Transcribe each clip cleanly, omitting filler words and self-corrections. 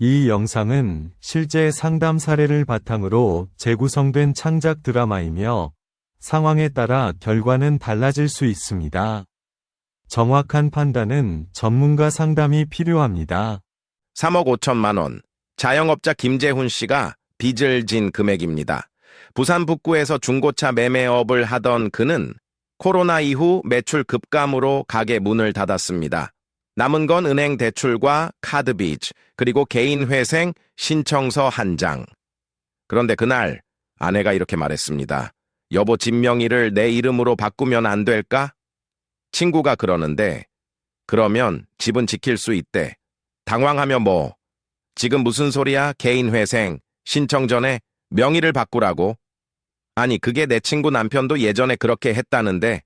이 영상은 실제 상담 사례를 바탕으로 재구성된 창작 드라마이며 상황에 따라 결과는 달라질 수 있습니다. 정확한 판단은 전문가 상담이 필요합니다. 3억 5천만 원. 자영업자 김재훈 씨가 빚을 진 금액입니다. 부산 북구에서 중고차 매매업을 하던 그는 코로나 이후 매출 급감으로 가게 문을 닫았습니다. 남은 건 은행 대출과 카드 빚, 그리고 개인 회생 신청서 한 장. 그런데 그날 아내가 이렇게 말했습니다. 여보, 집 명의를 내 이름으로 바꾸면 안 될까? 친구가 그러는데, 그러면 집은 지킬 수 있대. 당황하며 뭐, 지금 무슨 소리야? 개인 회생 신청 전에 명의를 바꾸라고? 아니, 그게 내 친구 남편도 예전에 그렇게 했다는데,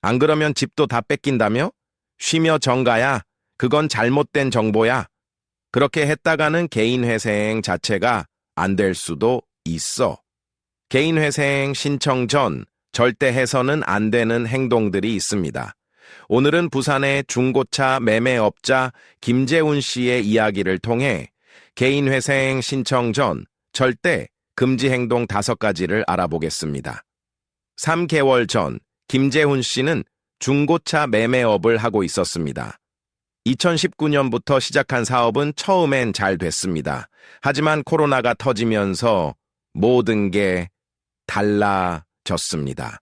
안 그러면 집도 다 뺏긴다며? 쉬며 정가야. 그건 잘못된 정보야. 그렇게 했다가는 개인 회생 자체가 안 될 수도 있어. 개인 회생 신청 전 절대 해서는 안 되는 행동들이 있습니다. 오늘은 부산의 중고차 매매업자 김재훈 씨의 이야기를 통해 개인 회생 신청 전 절대 금지 행동 5가지를 알아보겠습니다. 3개월 전 김재훈 씨는 중고차 매매업을 하고 있었습니다. 2019년부터 시작한 사업은 처음엔 잘 됐습니다. 하지만 코로나가 터지면서 모든 게 달라졌습니다.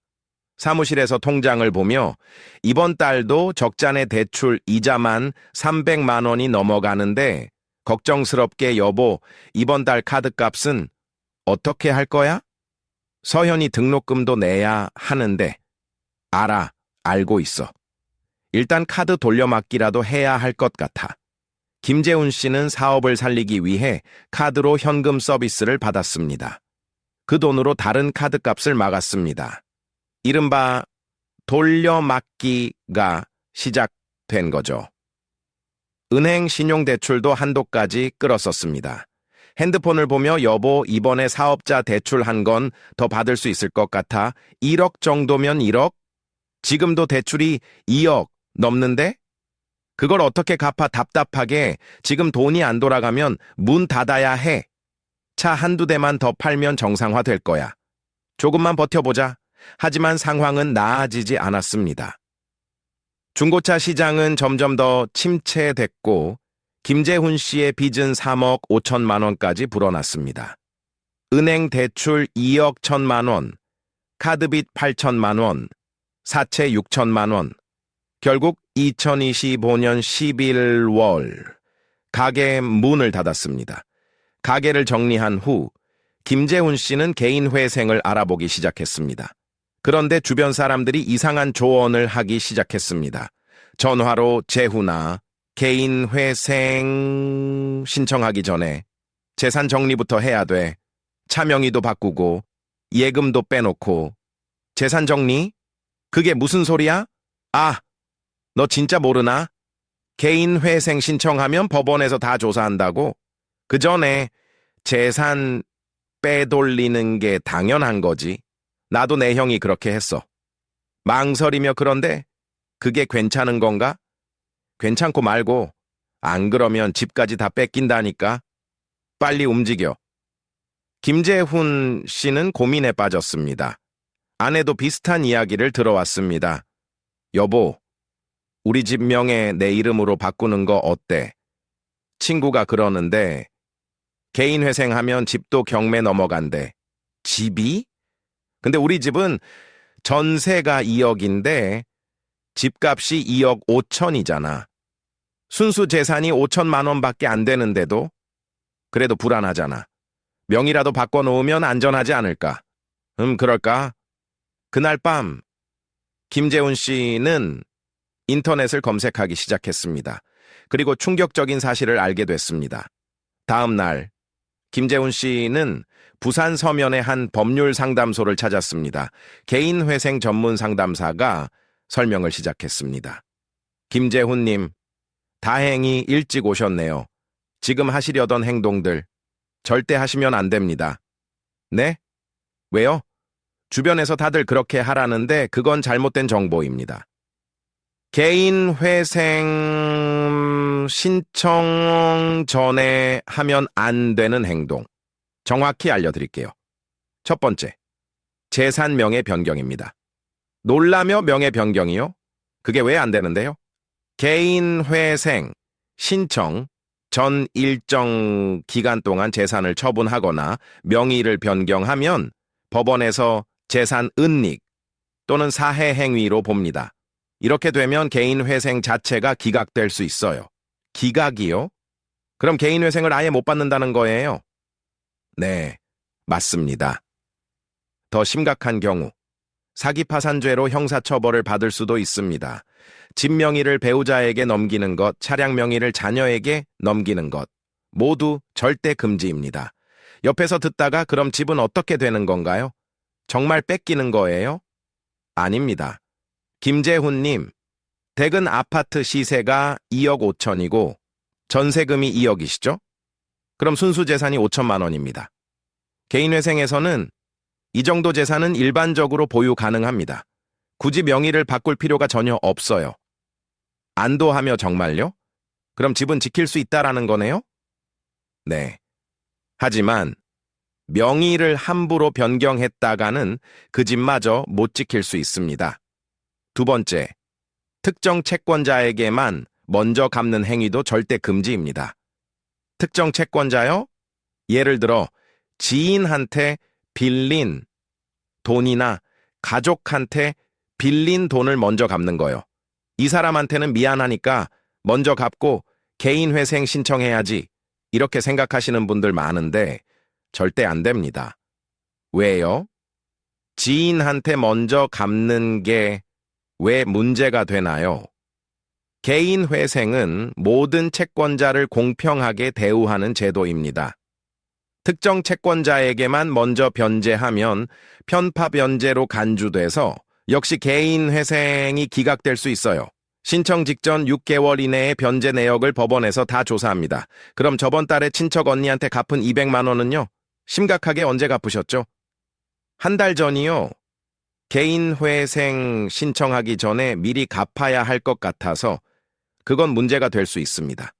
사무실에서 통장을 보며 이번 달도 적자내 대출 이자만 300만 원이 넘어가는데 걱정스럽게 여보, 이번 달 카드값은 어떻게 할 거야? 서현이 등록금도 내야 하는데. 알고 있어. 일단 카드 돌려막기라도 해야 할 것 같아. 김재훈 씨는 사업을 살리기 위해 카드로 현금 서비스를 받았습니다. 그 돈으로 다른 카드값을 막았습니다. 이른바 돌려막기가 시작된 거죠. 은행 신용대출도 한도까지 끌었었습니다. 핸드폰을 보며 여보, 이번에 사업자 대출 한 건 더 받을 수 있을 것 같아. 1억 정도면 1억? 지금도 대출이 2억 넘는데? 그걸 어떻게 갚아? 답답하게. 지금 돈이 안 돌아가면 문 닫아야 해. 차 한두 대만 더 팔면 정상화 될 거야. 조금만 버텨보자. 하지만 상황은 나아지지 않았습니다. 중고차 시장은 점점 더 침체됐고 김재훈 씨의 빚은 3억 5천만 원까지 불어났습니다. 은행 대출 2억 1천만 원, 카드빚 8천만 원, 사채 6천만 원. 결국 2025년 11월 가게 문을 닫았습니다. 가게를 정리한 후 김재훈 씨는 개인 회생을 알아보기 시작했습니다. 그런데 주변 사람들이 이상한 조언을 하기 시작했습니다. 전화로 재훈아, 개인 회생 신청하기 전에 재산 정리부터 해야 돼. 차 명의도 바꾸고 예금도 빼놓고. 재산 정리? 그게 무슨 소리야? 너 진짜 모르나? 개인 회생 신청하면 법원에서 다 조사한다고? 그 전에 재산 빼돌리는 게 당연한 거지. 나도 내 형이 그렇게 했어. 망설이며 그런데 그게 괜찮은 건가? 괜찮고 말고 안 그러면 집까지 다 뺏긴다니까. 빨리 움직여. 김재훈 씨는 고민에 빠졌습니다. 아내도 비슷한 이야기를 들어왔습니다. 여보, 우리 집 명에 내 이름으로 바꾸는 거 어때? 친구가 그러는데 개인 회생하면 집도 경매 넘어간대. 집이? 근데 우리 집은 전세가 2억인데 집값이 2억 5천이잖아. 순수 재산이 5천만 원밖에 안 되는데도 그래도 불안하잖아. 명의라도 바꿔놓으면 안전하지 않을까? 그럴까? 그날 밤 김재훈 씨는 인터넷을 검색하기 시작했습니다. 그리고 충격적인 사실을 알게 됐습니다. 다음 날 김재훈 씨는 부산 서면의 한 법률 상담소를 찾았습니다. 개인 회생 전문 상담사가 설명을 시작했습니다. 김재훈님, 다행히 일찍 오셨네요. 지금 하시려던 행동들 절대 하시면 안 됩니다. 네? 왜요? 주변에서 다들 그렇게 하라는데 그건 잘못된 정보입니다. 개인 회생 신청 전에 하면 안 되는 행동. 정확히 알려드릴게요. 첫 번째, 재산 명의 변경입니다. 놀라며 명의 변경이요? 그게 왜 안 되는데요? 개인 회생 신청 전 일정 기간 동안 재산을 처분하거나 명의를 변경하면 법원에서 재산 은닉 또는 사해 행위로 봅니다. 이렇게 되면 개인 회생 자체가 기각될 수 있어요. 기각이요? 그럼 개인 회생을 아예 못 받는다는 거예요? 네, 맞습니다. 더 심각한 경우, 사기 파산죄로 형사처벌을 받을 수도 있습니다. 집 명의를 배우자에게 넘기는 것, 차량 명의를 자녀에게 넘기는 것, 모두 절대 금지입니다. 옆에서 듣다가 그럼 집은 어떻게 되는 건가요? 정말 뺏기는 거예요? 아닙니다. 김재훈님, 댁은 아파트 시세가 2억 5천이고 전세금이 2억이시죠? 그럼 순수 재산이 5천만 원입니다. 개인회생에서는 이 정도 재산은 일반적으로 보유 가능합니다. 굳이 명의를 바꿀 필요가 전혀 없어요. 안도하며 정말요? 그럼 집은 지킬 수 있다라는 거네요? 네. 하지만 명의를 함부로 변경했다가는 그 집마저 못 지킬 수 있습니다. 두 번째, 특정 채권자에게만 먼저 갚는 행위도 절대 금지입니다. 특정 채권자요? 예를 들어 지인한테 빌린 돈이나 가족한테 빌린 돈을 먼저 갚는 거요. 이 사람한테는 미안하니까 먼저 갚고 개인 회생 신청해야지. 이렇게 생각하시는 분들 많은데 절대 안 됩니다. 왜요? 지인한테 먼저 갚는 게 왜 문제가 되나요? 개인 회생은 모든 채권자를 공평하게 대우하는 제도입니다. 특정 채권자에게만 먼저 변제하면 편파 변제로 간주돼서 역시 개인 회생이 기각될 수 있어요. 신청 직전 6개월 이내에 변제 내역을 법원에서 다 조사합니다. 그럼 저번 달에 친척 언니한테 갚은 200만 원은요? 심각하게 언제 갚으셨죠? 한 달 전이요. 개인 회생 신청하기 전에 미리 갚아야 할 것 같아서 그건 문제가 될 수 있습니다.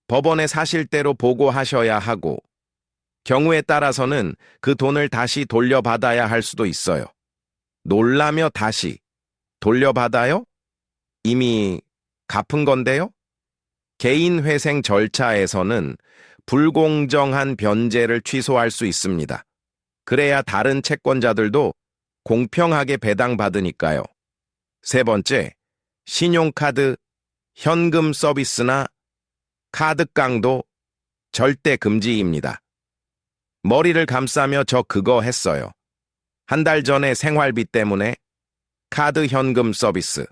법원에 사실대로 보고하셔야 하고 경우에 따라서는 그 돈을 다시 돌려받아야 할 수도 있어요. 놀라며 다시 돌려받아요? 이미 갚은 건데요? 개인 회생 절차에서는 불공정한 변제를 취소할 수 있습니다. 그래야 다른 채권자들도 공평하게 배당받으니까요. 세 번째, 신용카드, 현금 서비스나 카드깡도 절대 금지입니다. 머리를 감싸며 저 그거 했어요. 한 달 전에 생활비 때문에 카드 현금 서비스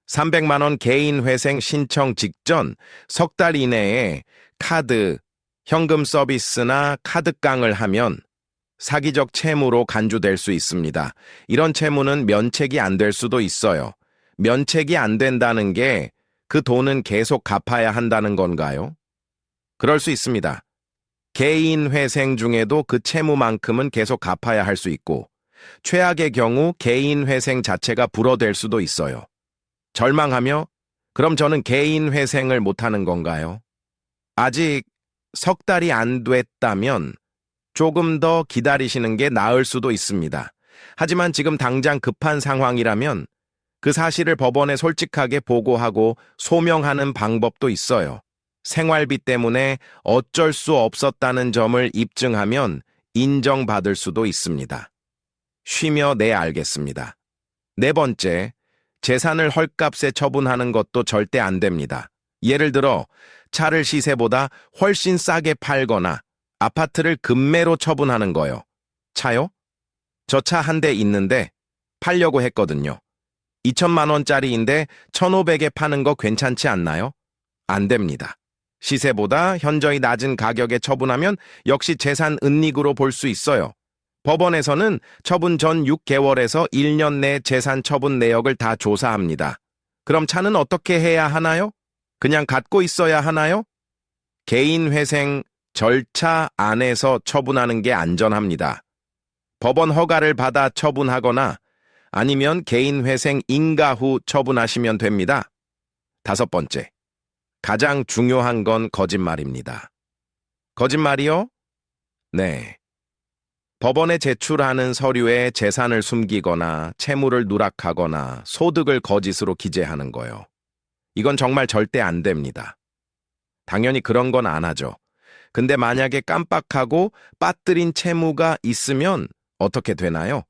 300만 원 개인 회생 신청 직전 석 달 이내에 카드, 현금 서비스나 카드깡을 하면 사기적 채무로 간주될 수 있습니다. 이런 채무는 면책이 안 될 수도 있어요. 면책이 안 된다는 게 그 돈은 계속 갚아야 한다는 건가요? 그럴 수 있습니다. 개인 회생 중에도 그 채무만큼은 계속 갚아야 할 수 있고 최악의 경우 개인 회생 자체가 불어될 수도 있어요. 절망하며 그럼 저는 개인 회생을 못하는 건가요? 아직 석 달이 안 됐다면 조금 더 기다리시는 게 나을 수도 있습니다. 하지만 지금 당장 급한 상황이라면 그 사실을 법원에 솔직하게 보고하고 소명하는 방법도 있어요. 생활비 때문에 어쩔 수 없었다는 점을 입증하면 인정받을 수도 있습니다. 쉬며 네 알겠습니다. 네 번째, 재산을 헐값에 처분하는 것도 절대 안 됩니다. 예를 들어 차를 시세보다 훨씬 싸게 팔거나 아파트를 금매로 처분하는 거요. 차요? 저 차 한 대 있는데 팔려고 했거든요. 2천만 원짜리인데 1,500에 파는 거 괜찮지 않나요? 안 됩니다. 시세보다 현저히 낮은 가격에 처분하면 역시 재산 은닉으로 볼 수 있어요. 법원에서는 처분 전 6개월에서 1년 내 재산 처분 내역을 다 조사합니다. 그럼 차는 어떻게 해야 하나요? 그냥 갖고 있어야 하나요? 개인 회생 절차 안에서 처분하는 게 안전합니다. 법원 허가를 받아 처분하거나 아니면 개인회생 인가 후 처분하시면 됩니다. 5번째, 가장 중요한 건 거짓말입니다. 거짓말이요? 네. 법원에 제출하는 서류에 재산을 숨기거나 채무를 누락하거나 소득을 거짓으로 기재하는 거요. 이건 정말 절대 안 됩니다. 당연히 그런 건 안 하죠. 근데 만약에 깜빡하고 빠뜨린 채무가 있으면 어떻게 되나요?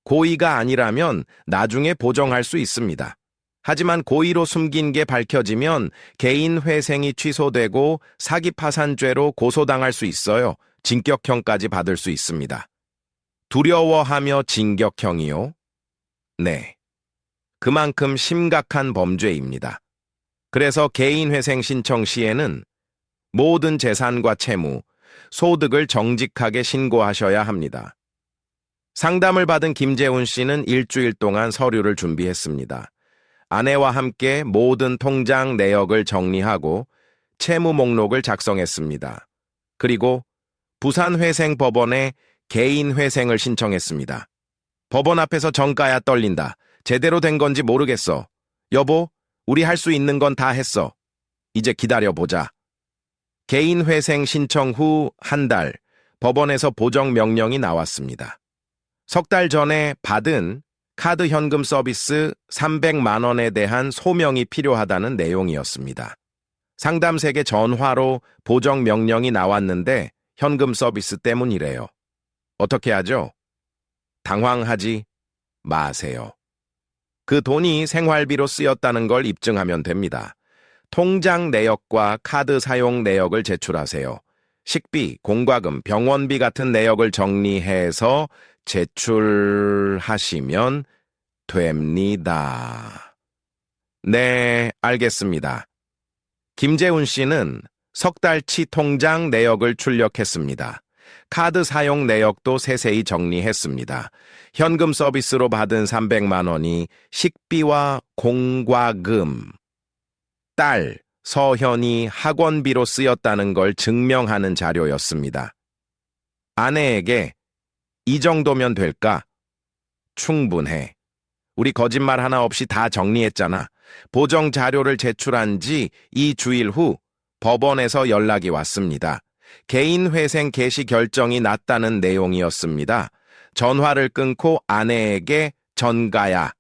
고의가 아니라면 나중에 보정할 수 있습니다. 하지만 고의로 숨긴 게 밝혀지면 개인 회생이 취소되고 사기 파산죄로 고소당할 수 있어요. 징격형까지 받을 수 있습니다. 두려워하며 징격형이요? 네. 그만큼 심각한 범죄입니다. 그래서 개인회생 신청 시에는 모든 재산과 채무, 소득을 정직하게 신고하셔야 합니다. 상담을 받은 김재훈 씨는 일주일 동안 서류를 준비했습니다. 아내와 함께 모든 통장 내역을 정리하고 채무 목록을 작성했습니다. 그리고 부산회생법원에 개인회생을 신청했습니다. 법원 앞에서 정가야 떨린다. 제대로 된 건지 모르겠어. 여보, 우리 할 수 있는 건 다 했어. 이제 기다려보자. 개인회생 신청 후 한 달, 법원에서 보정 명령이 나왔습니다. 석 달 전에 받은 카드 현금 서비스 300만 원에 대한 소명이 필요하다는 내용이었습니다. 상담색에 전화로 보정 명령이 나왔는데 현금 서비스 때문이래요. 어떻게 하죠? 당황하지 마세요. 그 돈이 생활비로 쓰였다는 걸 입증하면 됩니다. 통장 내역과 카드 사용 내역을 제출하세요. 식비, 공과금, 병원비 같은 내역을 정리해서 제출하시면 됩니다. 네, 알겠습니다. 김재훈 씨는 석 달치 통장 내역을 출력했습니다. 카드 사용 내역도 세세히 정리했습니다. 현금 서비스로 받은 300만 원이 식비와 공과금, 딸 서현이 학원비로 쓰였다는 걸 증명하는 자료였습니다. 아내에게 이 정도면 될까? 충분해. 우리 거짓말 하나 없이 다 정리했잖아. 보정 자료를 제출한 지 2주일 후 법원에서 연락이 왔습니다. 개인회생 개시 결정이 났다는 내용이었습니다. 전화를 끊고 아내에게 전가야.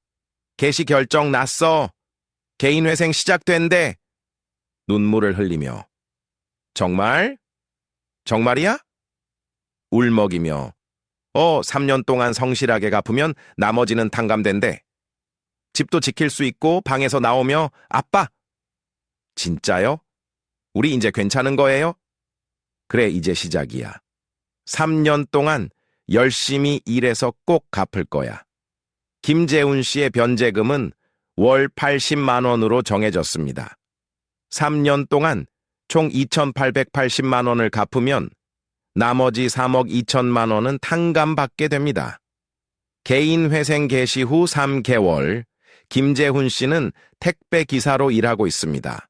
개시 결정 났어. 개인회생 시작된대. 눈물을 흘리며 정말? 정말이야? 울먹이며 3년 동안 성실하게 갚으면 나머지는 탕감된대. 집도 지킬 수 있고 방에서 나오며 아빠. 진짜요? 우리 이제 괜찮은 거예요? 그래, 이제 시작이야. 3년 동안 열심히 일해서 꼭 갚을 거야. 김재훈 씨의 변제금은 월 80만 원으로 정해졌습니다. 3년 동안 총 2,880만 원을 갚으면 나머지 3억 2천만 원은 탕감받게 됩니다. 개인회생 개시 후 3개월, 김재훈 씨는 택배 기사로 일하고 있습니다.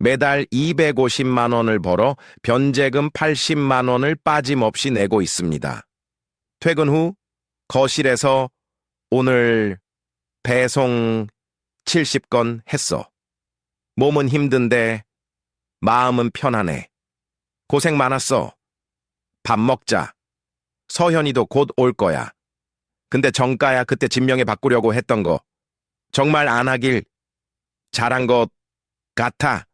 매달 250만 원을 벌어 변제금 80만 원을 빠짐없이 내고 있습니다. 퇴근 후 거실에서 오늘 배송 70건 했어. 몸은 힘든데 마음은 편하네. 고생 많았어. 밥 먹자. 서현이도 곧 올 거야. 근데 정가야 그때 진명에 바꾸려고 했던 거 정말 안 하길 잘한 것 같아.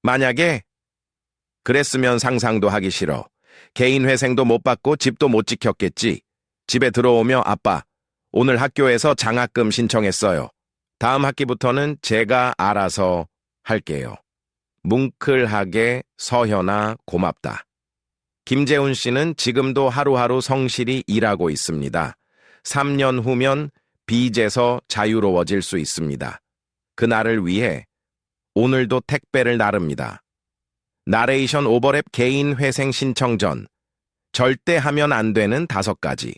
만약에 그랬으면 상상도 하기 싫어. 개인회생도 못 받고 집도 못 지켰겠지. 집에 들어오며 아빠, 오늘 학교에서 장학금 신청했어요. 다음 학기부터는 제가 알아서 할게요. 뭉클하게 서현아 고맙다. 김재훈 씨는 지금도 하루하루 성실히 일하고 있습니다. 3년 후면 빚에서 자유로워질 수 있습니다. 그날을 위해 오늘도 택배를 나릅니다. 나레이션 오버랩 개인 회생 신청 전 절대 하면 안 되는 5가지.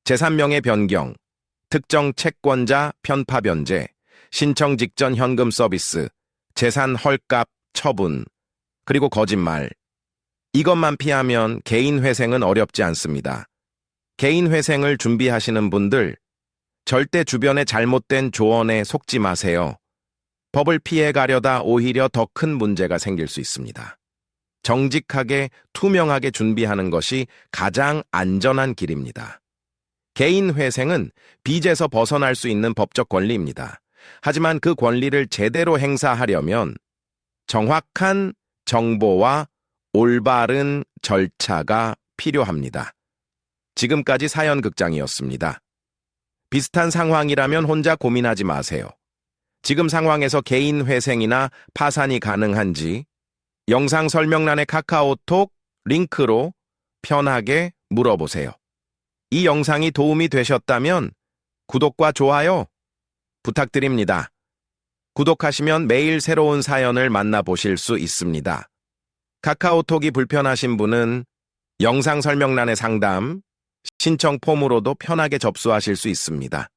재산명의 변경, 특정 채권자 편파 변제, 신청 직전 현금 서비스, 재산 헐값 처분, 그리고 거짓말. 이것만 피하면 개인 회생은 어렵지 않습니다. 개인 회생을 준비하시는 분들, 절대 주변의 잘못된 조언에 속지 마세요. 법을 피해 가려다 오히려 더 큰 문제가 생길 수 있습니다. 정직하게, 투명하게 준비하는 것이 가장 안전한 길입니다. 개인 회생은 빚에서 벗어날 수 있는 법적 권리입니다. 하지만 그 권리를 제대로 행사하려면 정확한 정보와 올바른 절차가 필요합니다. 지금까지 사연극장이었습니다. 비슷한 상황이라면 혼자 고민하지 마세요. 지금 상황에서 개인 회생이나 파산이 가능한지 영상 설명란의 카카오톡 링크로 편하게 물어보세요. 이 영상이 도움이 되셨다면 구독과 좋아요 부탁드립니다. 구독하시면 매일 새로운 사연을 만나보실 수 있습니다. 카카오톡이 불편하신 분은 영상 설명란의 상담, 신청 폼으로도 편하게 접수하실 수 있습니다.